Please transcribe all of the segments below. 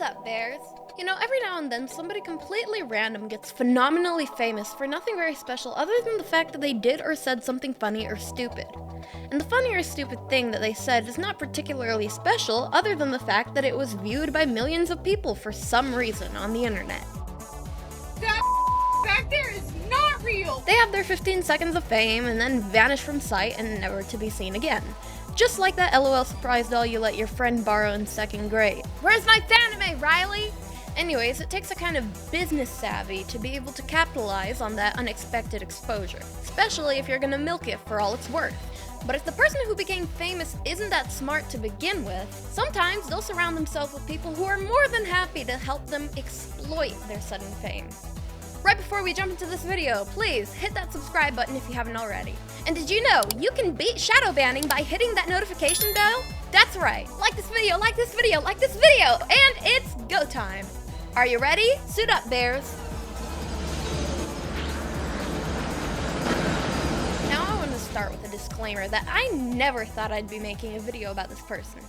What's up, bears? You know, every now and then somebody completely random gets phenomenally famous for nothing very special other than the fact that they did or said something funny or stupid. And the funny or stupid thing that they said is not particularly special other than the fact that it was viewed by millions of people for some reason on the internet. That back there is not real! They have their 15 seconds of fame and then vanish from sight and never to be seen again. Just like that LOL surprise doll you let your friend borrow in second grade. Where's my fanime, Riley? Anyways, it takes a kind of business savvy to be able to capitalize on that unexpected exposure, especially if you're gonna milk it for all it's worth. But if the person who became famous isn't that smart to begin with, sometimes they'll surround themselves with people who are more than happy to help them exploit their sudden fame. Right before we jump into this video, please hit that subscribe button if you haven't already. And did you know you can beat shadow banning by hitting that notification bell? That's right. Like this video, like this video, like this video, and it's go time. Are you ready? Suit up, bears. Now I want to start with a disclaimer that I never thought I'd be making a video about this person.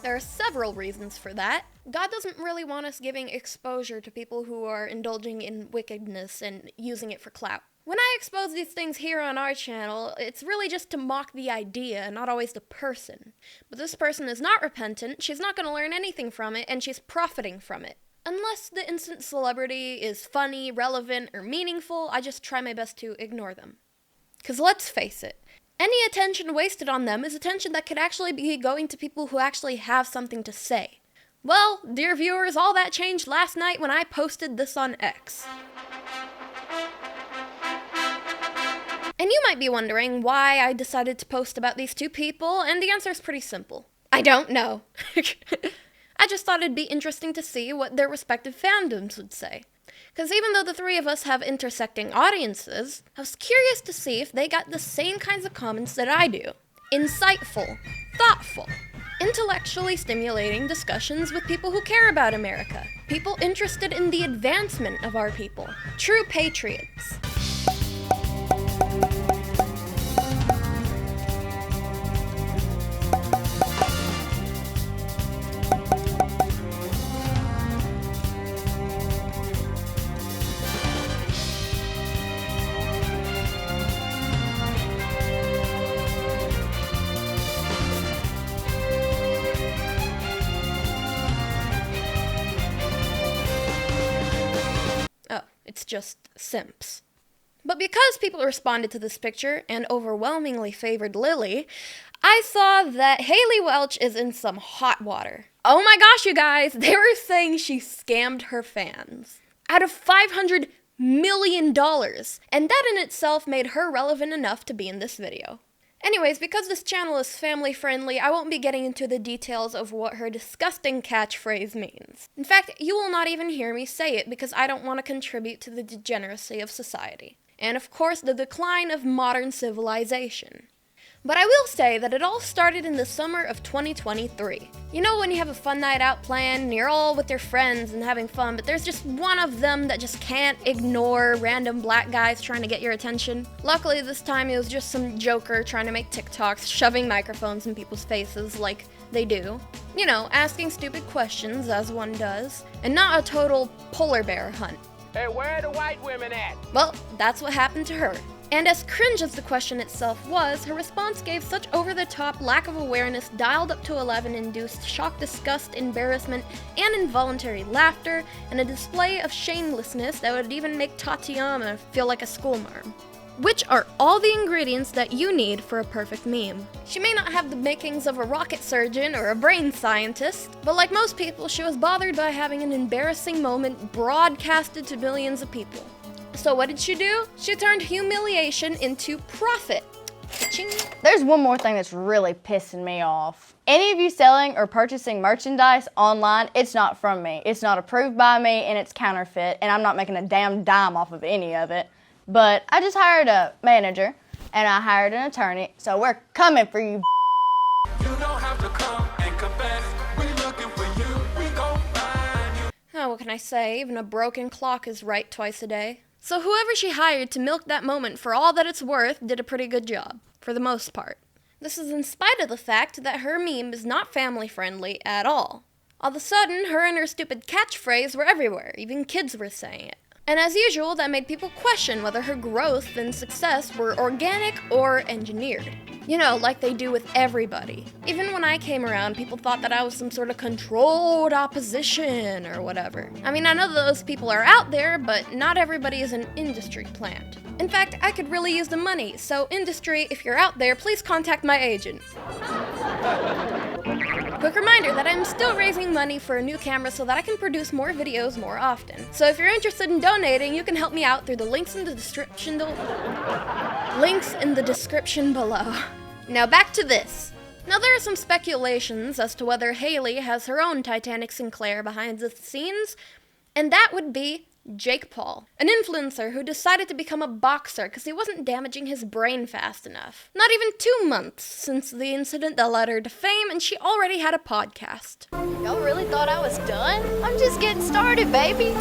There are several reasons for that. God doesn't really want us giving exposure to people who are indulging in wickedness and using it for clout. When I expose these things here on our channel, it's really just to mock the idea, not always the person. But this person is not repentant, she's not going to learn anything from it, and she's profiting from it. Unless the instant celebrity is funny, relevant, or meaningful, I just try my best to ignore them. 'Cause let's face it, any attention wasted on them is attention that could actually be going to people who actually have something to say. Well, dear viewers, all that changed last night when I posted this on X. And you might be wondering why I decided to post about these two people, and the answer is pretty simple. I don't know. I just thought it'd be interesting to see what their respective fandoms would say. Because even though the three of us have intersecting audiences, I was curious to see if they got the same kinds of comments that I do. Insightful, thoughtful, intellectually stimulating discussions with people who care about America. People interested in the advancement of our people. True patriots. It's just simps. But because people responded to this picture and overwhelmingly favored Lily, I saw that Haley Welch is in some hot water. Oh my gosh, you guys, they were saying she scammed her fans out of $500 million, and that in itself made her relevant enough to be in this video. Anyways, because this channel is family friendly, I won't be getting into the details of what her disgusting catchphrase means. In fact, you will not even hear me say it because I don't want to contribute to the degeneracy of society. And of course, the decline of modern civilization. But I will say that it all started in the summer of 2023. You know when you have a fun night out planned and you're all with your friends and having fun, but there's just one of them that just can't ignore random black guys trying to get your attention? Luckily this time it was just some joker trying to make TikToks, shoving microphones in people's faces like they do. You know, asking stupid questions as one does, and not a total polar bear hunt. Hey, where are the white women at? Well, that's what happened to her. And as cringe as the question itself was, her response gave such over-the-top lack of awareness dialed up to 11 induced shock, disgust, embarrassment, and involuntary laughter, and a display of shamelessness that would even make Tatiana feel like a schoolmarm. Which are all the ingredients that you need for a perfect meme. She may not have the makings of a rocket surgeon or a brain scientist, but like most people, she was bothered by having an embarrassing moment broadcasted to millions of people. So what did she do? She turned humiliation into profit. Ka-ching. There's one more thing that's really pissing me off. Any of you selling or purchasing merchandise online, it's not from me. It's not approved by me, and it's counterfeit, and I'm not making a damn dime off of any of it. But I just hired a manager, and I hired an attorney, so we're coming for you. You don't have to come and confess. We looking for you. We gon' find you. Oh, what can I say? Even a broken clock is right twice a day. So whoever she hired to milk that moment for all that it's worth did a pretty good job, for the most part. This is in spite of the fact that her meme is not family friendly at all. All of a sudden, her and her stupid catchphrase were everywhere, even kids were saying it. And as usual, that made people question whether her growth and success were organic or engineered. You know, like they do with everybody. Even when I came around, people thought that I was some sort of controlled opposition or whatever. I mean, I know those people are out there, but not everybody is an industry plant. In fact, I could really use the money, so industry, if you're out there, please contact my agent. Quick reminder that I'm still raising money for a new camera so that I can produce more videos more often. So if you're interested in donating, you can help me out through the links in the description below. Now back to this. Now there are some speculations as to whether Hailey has her own Titanic Sinclair behind the scenes, and that would be Jake Paul, an influencer who decided to become a boxer because he wasn't damaging his brain fast enough. Not even 2 months since the incident that led her to fame, and she already had a podcast. Y'all really thought I was done? I'm just getting started, baby.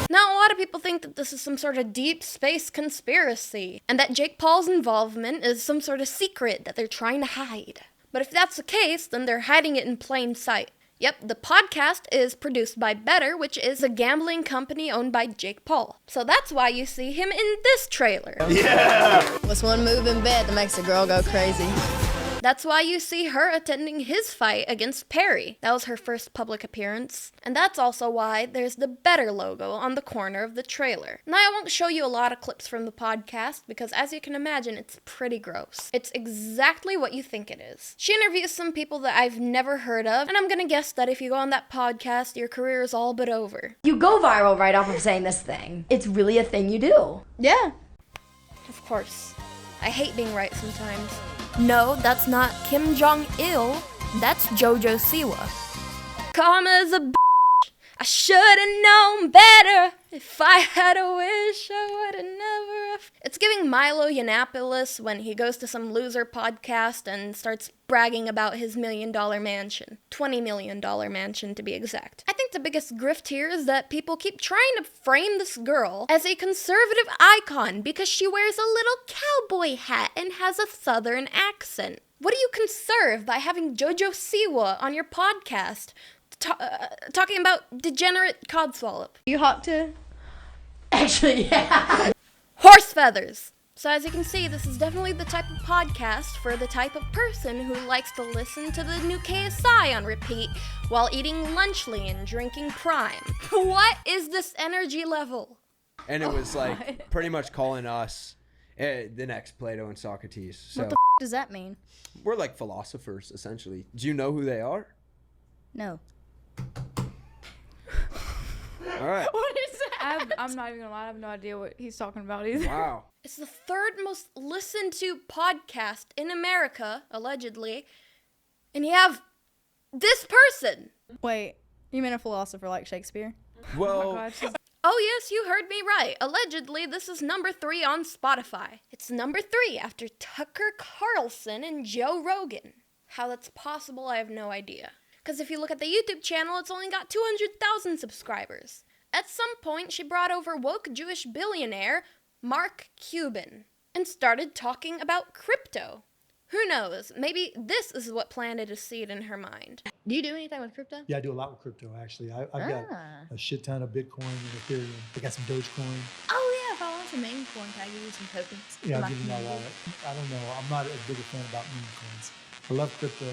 Now, a lot of people think that this is some sort of deep space conspiracy, and that Jake Paul's involvement is some sort of secret that they're trying to hide. But if that's the case, then they're hiding it in plain sight. Yep, the podcast is produced by Better, which is a gambling company owned by Jake Paul. So that's why you see him in this trailer. Yeah! What's one move in bed that makes a girl go crazy? That's why you see her attending his fight against Perry. That was her first public appearance. And that's also why there's the Better logo on the corner of the trailer. Now, I won't show you a lot of clips from the podcast because, as you can imagine, it's pretty gross. It's exactly what you think it is. She interviews some people that I've never heard of, and I'm gonna guess that if you go on that podcast, your career is all but over. You go viral right off of saying this thing. It's really a thing you do. Yeah. Of course. I hate being right sometimes. No, that's not Kim Jong-il. That's Jojo Siwa. Karma's a bitch. I should've known better. If I had a wish, I would've never. It's giving Milo Yiannopoulos when he goes to some loser podcast and starts bragging about his $1 million mansion. $20 million mansion, to be exact. I think the biggest grift here is that people keep trying to frame this girl as a conservative icon because she wears a little cowboy hat and has a southern accent. What do you conserve by having Jojo Siwa on your podcast talking about degenerate codswallop? You hop to? Actually, yeah. Horse feathers! So as you can see, this is definitely the type of podcast for the type of person who likes to listen to the new KSI on repeat while eating lunchly and drinking Prime. What is this energy level? And it was like pretty much calling us the next Plato and Socrates. So What the does that mean? we're like philosophers, essentially. Do you know who they are? No. All right. What is that? I'm not even gonna lie, I have no idea what he's talking about either. Wow. It's the third most listened to podcast in America, allegedly, and you have this person. Wait, you mean a philosopher like Shakespeare? Well, God, she's Oh yes, you heard me right. Allegedly, this is number 3 on Spotify. It's number 3 after Tucker Carlson and Joe Rogan. How that's possible, I have no idea. Because if you look at the YouTube channel, it's only got 200,000 subscribers. At some point, she brought over woke Jewish billionaire Mark Cuban and started talking about crypto. Who knows? Maybe this is what planted a seed in her mind. Do you do anything with crypto? Yeah, I do a lot with crypto, actually. I've got a shit ton of Bitcoin and Ethereum. I got some Dogecoin. Oh yeah, if I want some meme coin, can I give you some tokens? Yeah, I'll give you my wallet. I don't know. I'm not as big a fan about meme coins. I love crypto,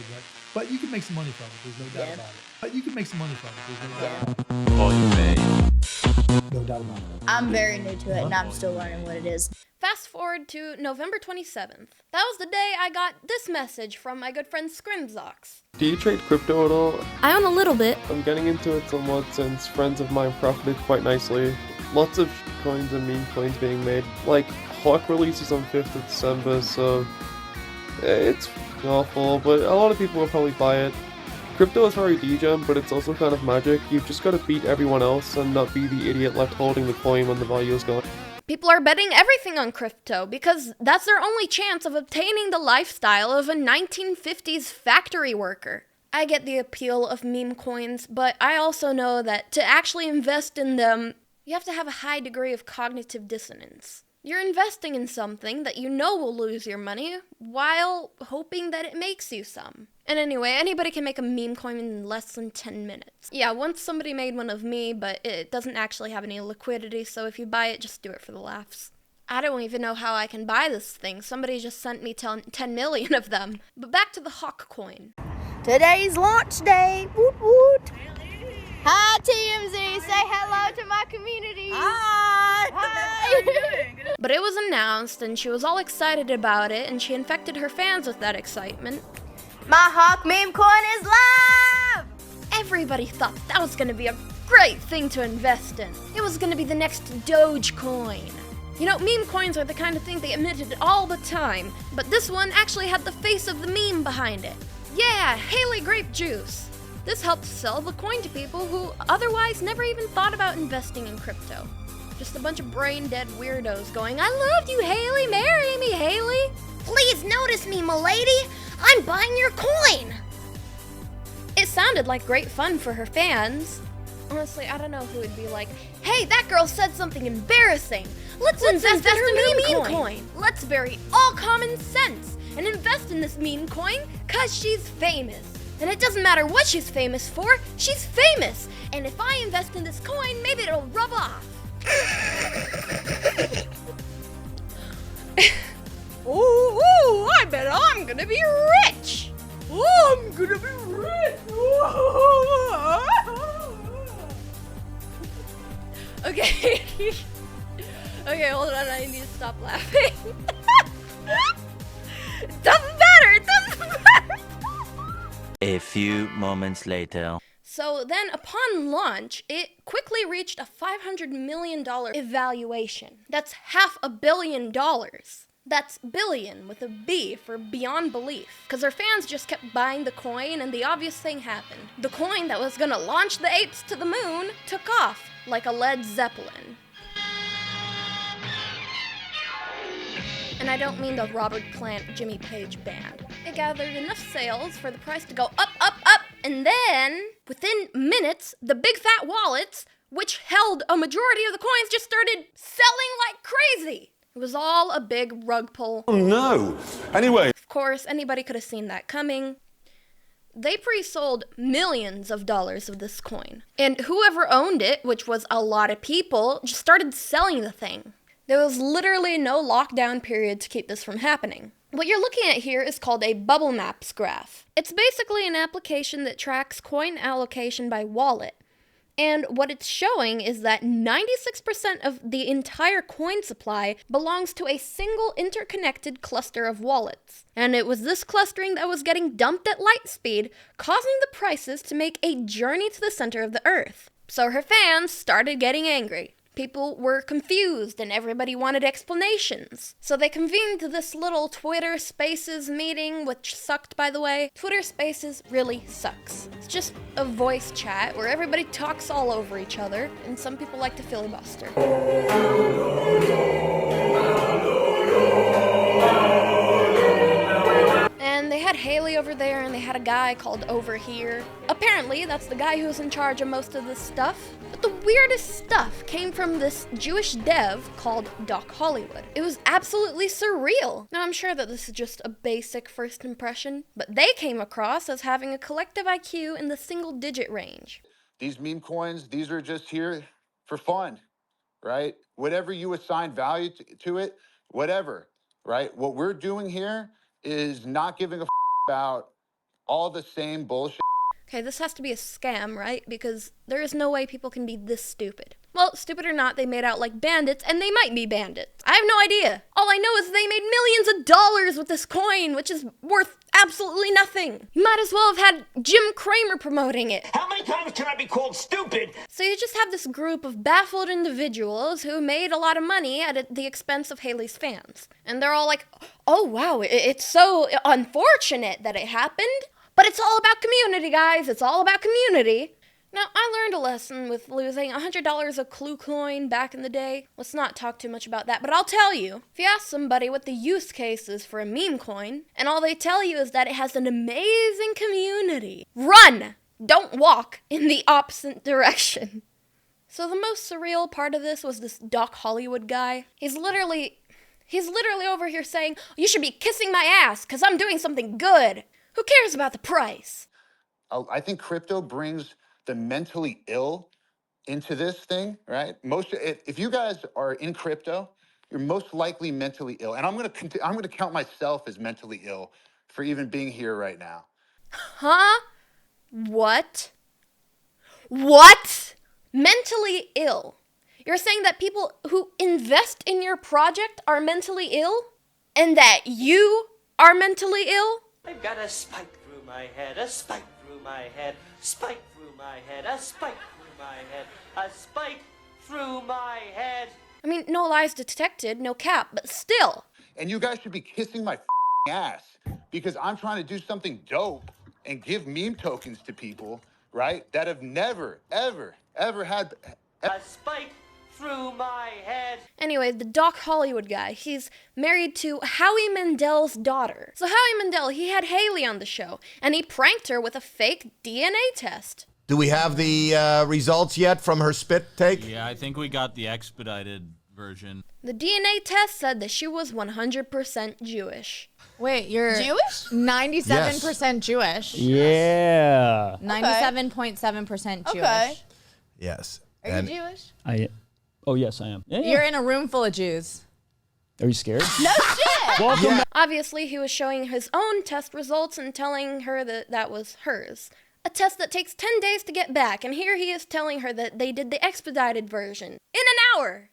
but you can make some money from it. There's no doubt about it. But you can make some money from it. There's no doubt about it. No doubt about it. I'm very new to it, and I'm still learning what it is. Fast forward to November 27th. That was the day I got this message from my good friend Scrimzox. Do you trade crypto at all? I own a little bit. I'm getting into it somewhat since friends of mine profited quite nicely. Lots of coins and meme coins being made. Like, Hawk releases on 5th of December, so it's awful, but a lot of people will probably buy it. Crypto is very degen, but it's also kind of magic. You've just got to beat everyone else and not be the idiot left holding the coin when the value is gone. People are betting everything on crypto because that's their only chance of obtaining the lifestyle of a 1950s factory worker. I get the appeal of meme coins, but I also know that to actually invest in them, you have to have a high degree of cognitive dissonance. You're investing in something that you know will lose your money while hoping that it makes you some. And anyway, anybody can make a meme coin in less than 10 minutes. Yeah, once somebody made one of me, but it doesn't actually have any liquidity, so if you buy it, just do it for the laughs. I don't even know how I can buy this thing. Somebody just sent me 10 million of them. But back to the Hawk coin. Today's launch day. Woot woot. Hi, TMZ. Say hello to my community. Hi. Hi. But it was announced, and she was all excited about it, and she infected her fans with that excitement. My Hawk meme coin is live. Everybody thought that was going to be a great thing to invest in. It was going to be the next Dogecoin. You know, meme coins are the kind of thing they admitted all the time, but this one actually had the face of the meme behind it. Yeah, Haley grape juice. This helped sell the coin to people who otherwise never even thought about investing in crypto. Just a bunch of brain-dead weirdos going, I loved you, Haley, marry me, Haley. Please notice me, m'lady. I'm buying your coin. It sounded like great fun for her fans. Honestly, I don't know who would be like, hey, that girl said something embarrassing. Let's invest in her meme coin. Let's bury all common sense and invest in this meme coin because she's famous. And it doesn't matter what she's famous for, she's famous. And if I invest in this coin, maybe it'll rub off. Ooh, I bet I'm gonna be rich. I'm gonna be rich. Okay. Okay, hold on, I need to stop laughing. It doesn't matter. A few moments later. So then, upon launch, it quickly reached a $500 million evaluation. That's $500 million. That's billion with a B for beyond belief. Because her fans just kept buying the coin, and the obvious thing happened. The coin that was gonna launch the apes to the moon took off like a Led Zeppelin. And I don't mean the Robert Plant, Jimmy Page band. It gathered enough sales for the price to go up, up, up, and then, within minutes, the big fat wallets, which held a majority of the coins, just started selling like crazy. It was all a big rug pull. Oh no! Anyway. Of course, anybody could have seen that coming. They pre-sold millions of dollars of this coin. And whoever owned it, which was a lot of people, just started selling the thing. There was literally no lockdown period to keep this from happening. What you're looking at here is called a bubble maps graph. It's basically an application that tracks coin allocation by wallet. And what it's showing is that 96% of the entire coin supply belongs to a single interconnected cluster of wallets. And it was this clustering that was getting dumped at light speed, causing the prices to make a journey to the center of the earth. So her fans started getting angry. People were confused and everybody wanted explanations. So they convened this little Twitter Spaces meeting, which sucked, by the way. Twitter Spaces really sucks. It's just a voice chat where everybody talks all over each other, and some people like to filibuster. And they had Haley over there, and they had a guy called Over Here. Apparently, that's the guy who's in charge of most of this stuff. But the weirdest stuff came from this Jewish dev called Doc Hollywood. It was absolutely surreal. Now, I'm sure that this is just a basic first impression, but they came across as having a collective IQ in the single-digit range. These meme coins, these are just here for fun, right? Whatever you assign value to it, whatever, right? What we're doing here is not giving a about all the same bullshit. Okay, this has to be a scam, right? Because there is no way people can be this stupid. Well, stupid or not, they made out like bandits, and they might be bandits. I have no idea. All I know is they made millions of dollars with this coin, which is worth absolutely nothing. You might as well have had Jim Cramer promoting it. How many times can I be called stupid? So you just have this group of baffled individuals who made a lot of money at the expense of Haley's fans. And they're all like, oh wow, it's so unfortunate that it happened. But it's all about community, guys. It's all about community. Now, I learned a lesson with losing $100 of Clue coin back in the day. Let's not talk too much about that, but I'll tell you. If you ask somebody what the use case is for a meme coin, and all they tell you is that it has an amazing community, run! Don't walk in the opposite direction. So the most surreal part of this was this Doc Hollywood guy. He's literally over here saying, you should be kissing my ass, because I'm doing something good. Who cares about the price? I think crypto brings the mentally ill into this thing, right? If you guys are in crypto, you're most likely mentally ill. And I'm gonna count myself as mentally ill for even being here right now. Huh? What? What? Mentally ill? You're saying that people who invest in your project are mentally ill? And that you are mentally ill? I've got a spike through my head, a spike through my head, spike through my head, a spike through my head, a spike through my head. I mean, no lies detected, no cap, but still. And you guys should be kissing my ass because I'm trying to do something dope and give meme tokens to people, right? That have never, ever, ever had a spike through my head. Anyway, the Doc Hollywood guy, he's married to Howie Mandel's daughter. So Howie Mandel, he had Haley on the show, and he pranked her with a fake DNA test. Do we have the results yet from her spit take? Yeah, I think we got the expedited version. The DNA test said that she was 100% Jewish. Wait, you're Jewish? 97% Jewish. Yeah. 97.7% Jewish. Okay. Yes. Are you Jewish? Oh, yes, I am. Yeah, You're in a room full of Jews. Are you scared? No shit! Welcome back. Obviously, he was showing his own test results and telling her that that was hers. A test that takes 10 days to get back, and here he is telling her that they did the expedited version. In an hour!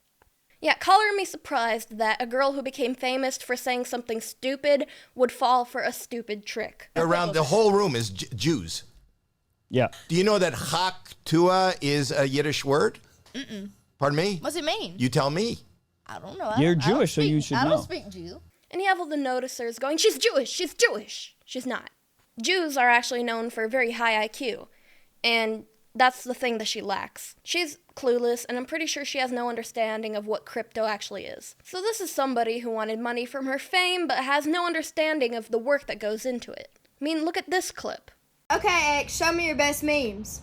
Yeah, color me surprised that a girl who became famous for saying something stupid would fall for a stupid trick. Around the whole room is Jews. Yeah. Do you know that Tuah is a Yiddish word? Mm-mm. Pardon me? What's it mean? You tell me. I don't know. You're Jewish, so you should know. I don't speak Jew. And you have all the noticers going, she's Jewish, she's Jewish. She's not. Jews are actually known for very high IQ, and that's the thing that she lacks. She's clueless, and I'm pretty sure she has no understanding of what crypto actually is. So this is somebody who wanted money from her fame, but has no understanding of the work that goes into it. I mean, look at this clip. Okay, X, show me your best memes.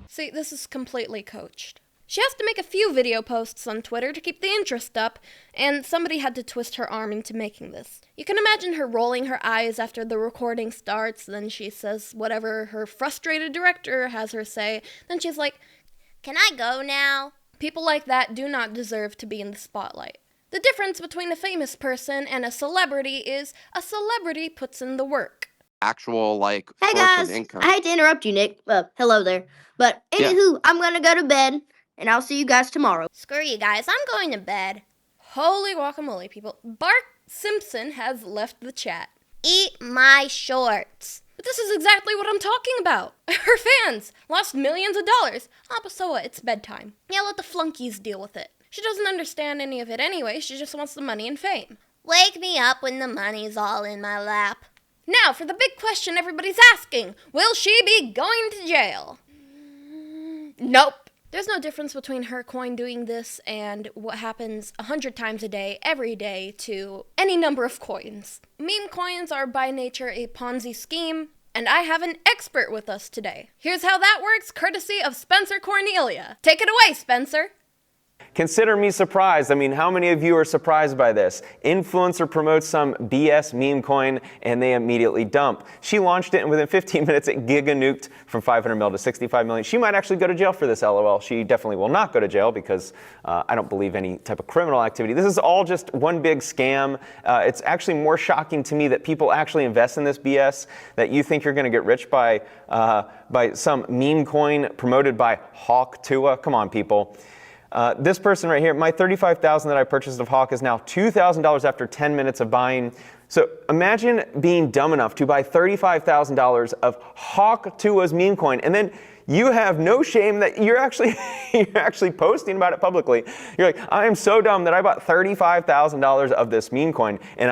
See, this is completely coached. She has to make a few video posts on Twitter to keep the interest up, and somebody had to twist her arm into making this. You can imagine her rolling her eyes after the recording starts, then she says whatever her frustrated director has her say, then she's like, "Can I go now?" People like that do not deserve to be in the spotlight. The difference between a famous person and a celebrity is a celebrity puts in the work. Actual, like, Hey source guys, of income. I hate to interrupt you, Nick. Hello there. But anywho, I'm gonna go to bed, and I'll see you guys tomorrow. Screw you guys, I'm going to bed. Holy guacamole, people. Bart Simpson has left the chat. Eat my shorts. But this is exactly what I'm talking about. Her fans lost millions of dollars. Ah, but so what? It's bedtime. Yeah, let the flunkies deal with it. She doesn't understand any of it anyway. She just wants the money and fame. Wake me up when the money's all in my lap. Now, for the big question everybody's asking. Will she be going to jail? Nope. There's no difference between her coin doing this and what happens 100 times a day, every day, to any number of coins. Meme coins are by nature a Ponzi scheme, and I have an expert with us today. Here's how that works, courtesy of Spencer Cornelia. Take it away, Spencer. Consider me surprised. I mean, how many of you are surprised by this? Influencer promotes some BS meme coin and they immediately dump. She launched it and within 15 minutes it giga-nuked from 500 mil to 65 million. She might actually go to jail for this, LOL. She definitely will not go to jail because I don't believe any type of criminal activity. This is all just one big scam. It's actually more shocking to me that people actually invest in this BS, that you think you're going to get rich by some meme coin promoted by Tuah. Come on, people. This person right here, my $35,000 that I purchased of Hawk is now $2,000 after 10 minutes of buying. So imagine being dumb enough to buy $35,000 of Tuah's meme coin, and then you have no shame that you're actually posting about it publicly. You're like, I am so dumb that I bought $35,000 of this meme coin, and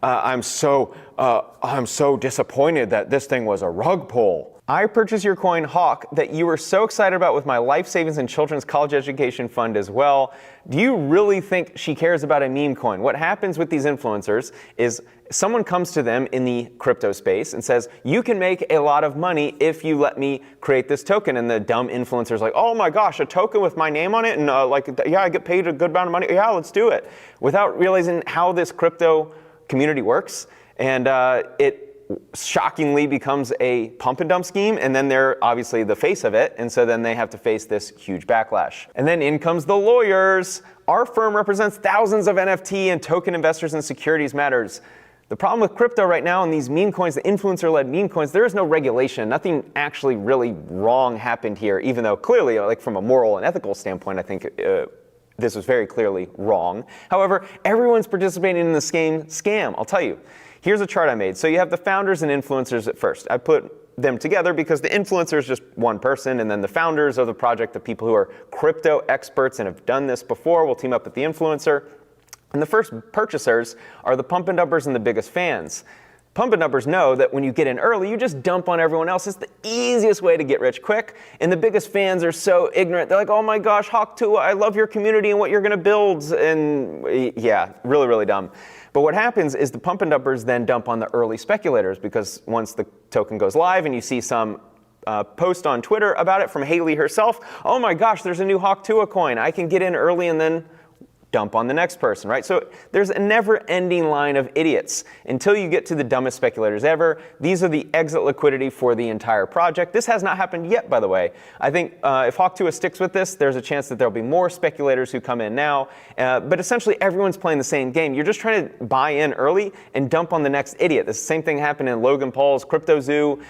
I'm so disappointed that this thing was a rug pull. I purchased your coin, Hawk, that you were so excited about with my life savings and children's college education fund as well. Do you really think she cares about a meme coin? What happens with these influencers is someone comes to them in the crypto space and says, you can make a lot of money if you let me create this token. And the dumb influencer's like, oh my gosh, a token with my name on it? And yeah, I get paid a good amount of money. Yeah, let's do it. Without realizing how this crypto community works. And shockingly becomes a pump and dump scheme, and then they're obviously the face of it, and so then they have to face this huge backlash. And then in comes the lawyers. Our firm represents thousands of NFT and token investors in Securities Matters. The problem with crypto right now and these meme coins, the influencer-led meme coins, there is no regulation. Nothing actually really wrong happened here, even though clearly, like from a moral and ethical standpoint, I think this was very clearly wrong. However, everyone's participating in the same scam. I'll tell you. Here's a chart I made. So you have the founders and influencers at first. I put them together because the influencer is just one person, and then the founders of the project, the people who are crypto experts and have done this before, will team up with the influencer. And the first purchasers are the pump and dumpers and the biggest fans. Pump and dumpers know that when you get in early, you just dump on everyone else. It's the easiest way to get rich quick. And the biggest fans are so ignorant. They're like, oh my gosh, Tuah, I love your community and what you're going to build. And yeah, really, really dumb. But what happens is the pump and dumpers then dump on the early speculators, because once the token goes live and you see some post on Twitter about it from Haley herself, oh my gosh, there's a new Tuah coin. I can get in early and then dump on the next person, right? So there's a never-ending line of idiots until you get to the dumbest speculators ever. These are the exit liquidity for the entire project. This has not happened yet, by the way. I think if Tuah sticks with this, there's a chance that there'll be more speculators who come in now. But essentially, everyone's playing the same game. You're just trying to buy in early and dump on the next idiot. The same thing happened in Logan Paul's Crypto Zoo.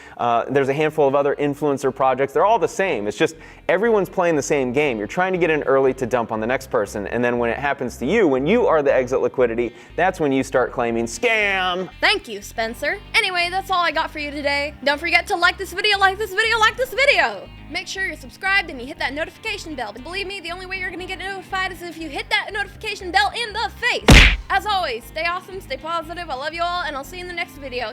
There's a handful of other influencer projects. They're all the same. It's just everyone's playing the same game. You're trying to get in early to dump on the next person, and then when it happens to you, when you are the exit liquidity, that's when you start claiming scam. Thank you, Spencer. Anyway, that's all I got for you today. Don't forget to like this video, like this video, like this video. Make sure you're subscribed and you hit that notification bell. But believe me, the only way you're gonna get notified is if you hit that notification bell in the face. As always, stay awesome, stay positive. I love you all, and I'll see you in the next video.